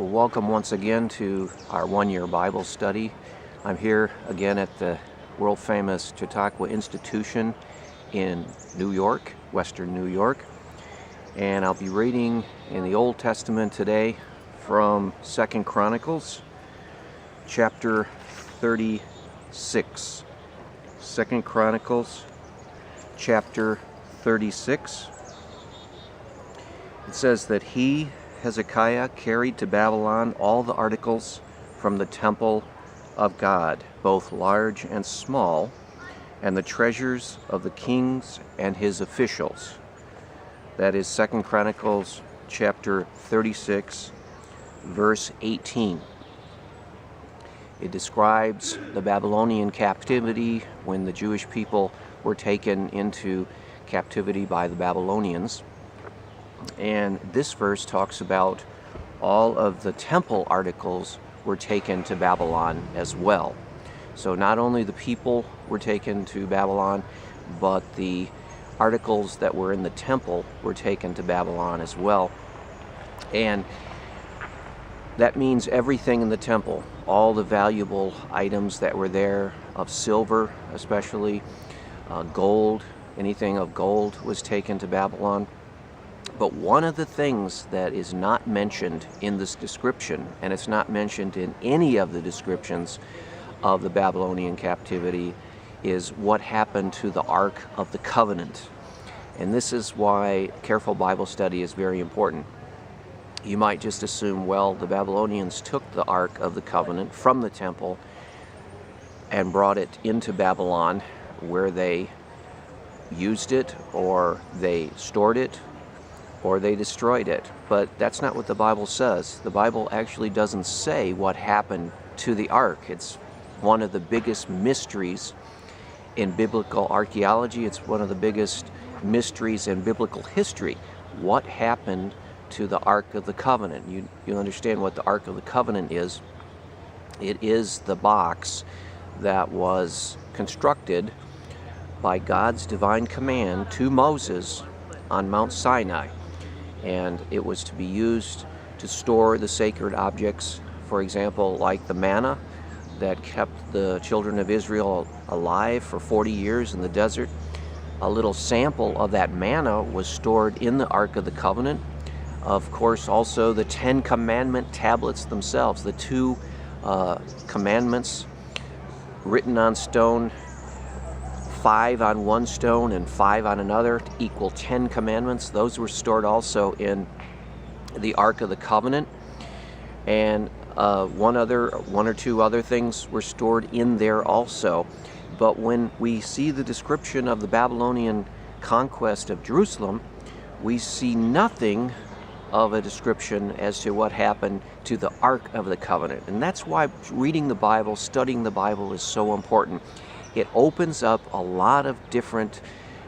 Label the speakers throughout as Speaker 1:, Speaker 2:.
Speaker 1: Well, welcome once again to our one-year Bible study. I'm here again at the world-famous Chautauqua Institution in New York, Western New York. And I'll be reading in the Old Testament today from 2 Chronicles, chapter 36. 2 Chronicles, chapter 36. It says that Hezekiah carried to Babylon all the articles from the temple of God, both large and small, and the treasures of the kings and his officials. That is 2 Chronicles chapter 36, verse 18. It describes the Babylonian captivity when the Jewish people were taken into captivity by the Babylonians. And this verse talks about all of the temple articles were taken to Babylon as well. So not only the people were taken to Babylon, but the articles that were in the temple were taken to Babylon as well. And that means everything in the temple, all the valuable items that were there, of silver especially, gold, anything of gold was taken to Babylon. But one of the things that is not mentioned in this description, and it's not mentioned in any of the descriptions of the Babylonian captivity, is what happened to the Ark of the Covenant. And this is why careful Bible study is very important. You might just assume, well, the Babylonians took the Ark of the Covenant from the temple and brought it into Babylon, where they used it, or they stored it, or they destroyed it. But that's not what the Bible says. The Bible actually doesn't say what happened to the ark. It's one of the biggest mysteries in biblical archaeology. It's one of the biggest mysteries in biblical history. What happened to the Ark of the Covenant? You understand what the Ark of the Covenant is. It is the box that was constructed by God's divine command to Moses on Mount Sinai. And it was to be used to store the sacred objects, for example, like the manna that kept the children of Israel alive for 40 years in the desert. A little sample of that manna was stored in the Ark of the Covenant. Of course, also the 10 Commandment tablets themselves, the two commandments written on stone, 5 on one stone and 5 on another, to equal 10 commandments. Those were stored also in the Ark of the Covenant. And one or two other things were stored in there also. But when we see the description of the Babylonian conquest of Jerusalem, we see nothing of a description as to what happened to the Ark of the Covenant. And that's why reading the Bible, studying the Bible is so important. It opens up a lot of different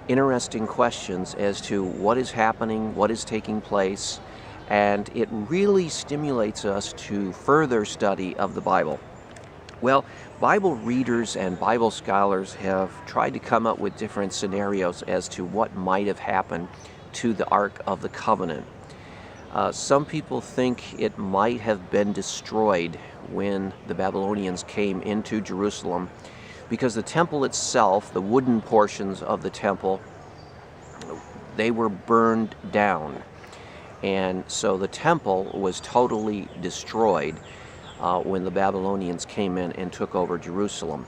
Speaker 1: interesting questions as to what is happening, what is taking place, and it really stimulates us to further study of the Bible. Well, Bible readers and Bible scholars have tried to come up with different scenarios as to what might have happened to the Ark of the Covenant. Some people think it might have been destroyed when the Babylonians came into Jerusalem, because the temple itself, the wooden portions of the temple, they were burned down. And so the temple was totally destroyed when the Babylonians came in and took over Jerusalem.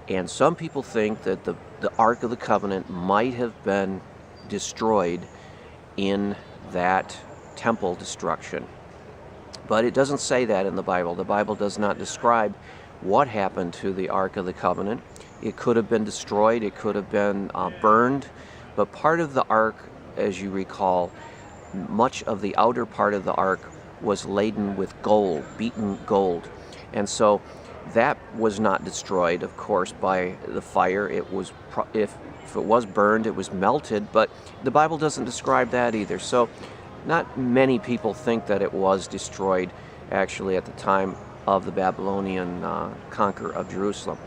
Speaker 1: And some people think that the Ark of the Covenant might have been destroyed in that temple destruction. But it doesn't say that in the Bible. The Bible does not describe what happened to the Ark of the Covenant. It could have been destroyed, it could have been burned, but part of the Ark, as you recall, much of the outer part of the Ark was laden with gold, beaten gold. And so that was not destroyed, of course, by the fire. It was, if it was burned, it was melted, but the Bible doesn't describe that either. So not many people think that it was destroyed actually at the time of the Babylonian conquer of Jerusalem.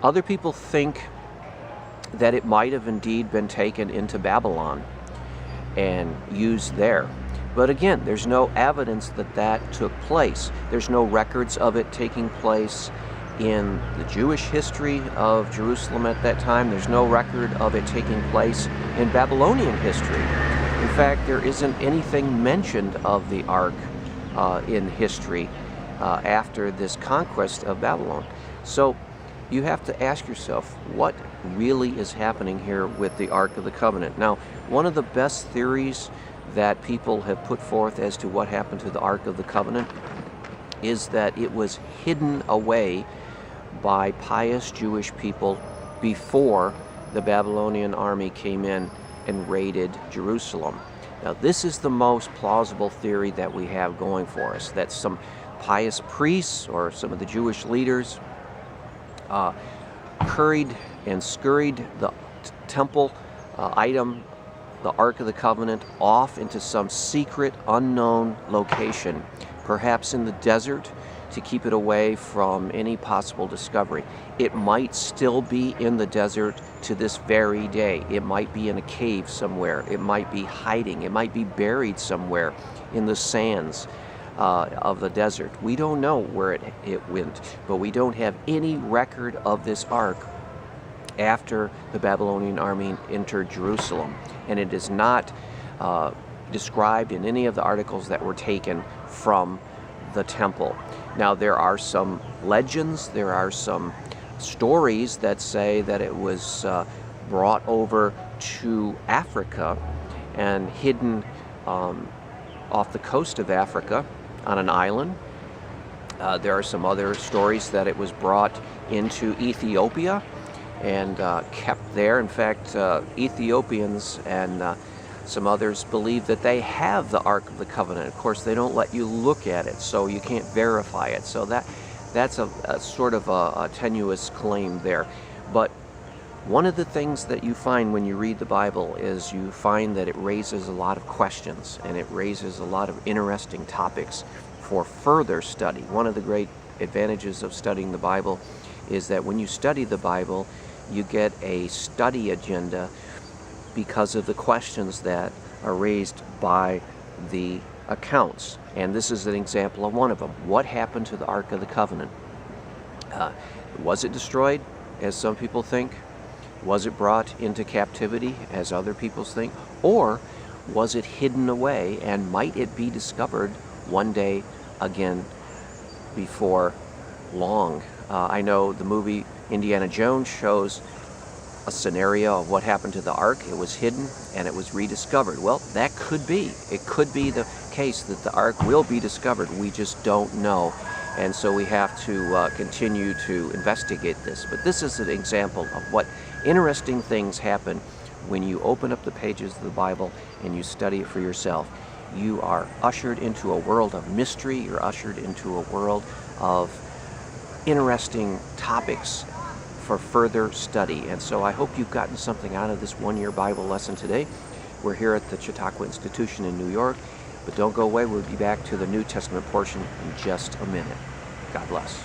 Speaker 1: Other people think that it might have indeed been taken into Babylon and used there. But again, there's no evidence that that took place. There's no records of it taking place in the Jewish history of Jerusalem at that time. There's no record of it taking place in Babylonian history. In fact, there isn't anything mentioned of the ark in history after this conquest of Babylon. So you have to ask yourself, what really is happening here with the Ark of the Covenant? Now, one of the best theories that people have put forth as to what happened to the Ark of the Covenant is that it was hidden away by pious Jewish people before the Babylonian army came in and raided Jerusalem. Now, this is the most plausible theory that we have going for us, that some pious priests or some of the Jewish leaders curried and scurried the temple item, the Ark of the Covenant, off into some secret, unknown location, perhaps in the desert, to keep it away from any possible discovery. It might still be in the desert to this very day. It might be in a cave somewhere. It might be hiding. It might be buried somewhere in the sands of the desert. We don't know where it went, but we don't have any record of this ark after the Babylonian army entered Jerusalem, and it is not described in any of the articles that were taken from the temple. Now, there are some legends, there are some stories that say that it was brought over to Africa and hidden off the coast of Africa on an island. There are some other stories that it was brought into Ethiopia and kept there. In fact, Ethiopians and some others believe that they have the Ark of the Covenant. Of course, they don't let you look at it, so you can't verify it. So that's a sort of a tenuous claim there. But one of the things that you find when you read the Bible is you find that it raises a lot of questions, and it raises a lot of interesting topics for further study. One of the great advantages of studying the Bible is that when you study the Bible, you get a study agenda because of the questions that are raised by the accounts. And this is an example of one of them. What happened to the Ark of the Covenant? Was it destroyed, as some people think? Was it brought into captivity, as other people think? Or was it hidden away, and might it be discovered one day again before long? I know the movie Indiana Jones shows a scenario of what happened to the ark. It was hidden and it was rediscovered. Well, that could be. It could be the case that the ark will be discovered. We just don't know. And so we have to continue to investigate this. But this is an example of what interesting things happen when you open up the pages of the Bible and you study it for yourself. You are ushered into a world of mystery. You're ushered into a world of interesting topics for further study. And so I hope you've gotten something out of this one-year Bible lesson today. We're here at the Chautauqua Institution in New York, but don't go away. We'll be back to the New Testament portion in just a minute. God bless.